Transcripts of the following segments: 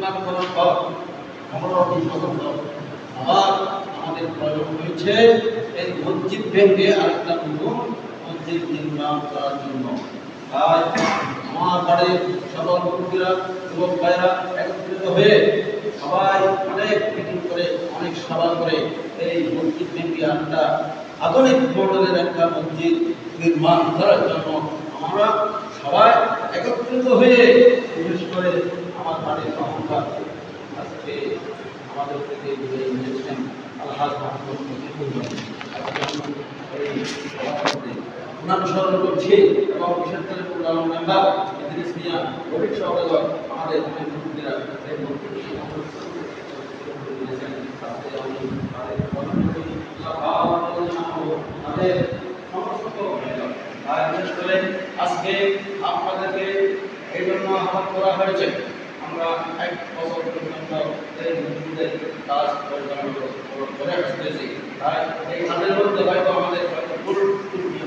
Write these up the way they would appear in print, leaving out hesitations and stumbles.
নির্মাণ করার পর 15-20 বছর পর আবার আমাদের প্রয়োজন হয়েছে এই মসজিদ ভেঙে আরেকটা নতুন মসজিদ নির্মাণ করার জন্য। তাই আমার বাড়ির সকল মুরব্বীরা, যুবক ভাইরা একত্রিত হয়ে সবাই অনেক মিটিং করে, অনেক সভা করে এই মসজিদ ভেঙে একটা আধুনিক মডেলের একটা মসজিদ নির্মাণ করার জন্য আমরা সবাই একত্রিত হয়ে, বিশেষ করে আমার বাড়ির অহংকার আজকে আমাদের থেকে বিদায় নিয়েছেন আলহাজ মাহমুদ মজিবুর অন্যান্য স্মরণ করছি এবং বিশেষ করে পুরানো মেম্বার ইদ্রিস মিয়া, গরিব সহযোগ আমাদের মুরব্বীরা আজকে আপনাদেরকে এই জন্য আহ্বান করা হয়েছে। আমরা 1 বছর পর্যন্ত এই মসজিদের কাজ পরিচালনা করে আসতেছি। তাই এই কাজের মধ্যে হয়তো আমাদের ভুল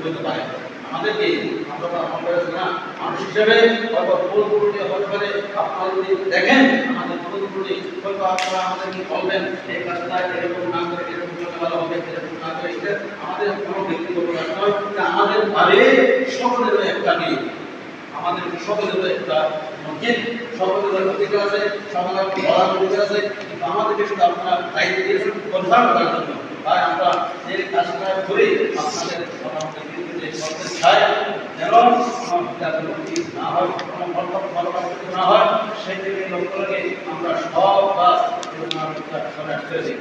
হতে পারে, আমাদেরকে আমরা না মানুষ হিসেবে হয়তো ভুল হতে পারে। আপনারা যদি দেখেন আমাদের ভুল হয়তো আপনারা আমাদেরকে বলবেন এই কাজটা এরকম না করে এরকম করলে ভালো হবে, এরকম না করে। এটা আমাদের কোনো ব্যক্তিগত কাজ নয়, আমাদের বাড়ির সকলেরও একটা নেই, আমাদের সকলেরও একটা মসজিদ, সকলের অধিকার আছে, সকলের বলার অধিকার আছে, কিন্তু আমাদেরকে শুধু আপনারা দায়িত্ব দিয়েছেন কনফার্ম করার জন্য। তাই আমরা যে কাজটা করি আপনাদের করতে চাই, যেন না হয়, কোনো না হয়, সেই থেকে লক্ষ্য রেখে আমরা সব কাজ করে আসতেছি।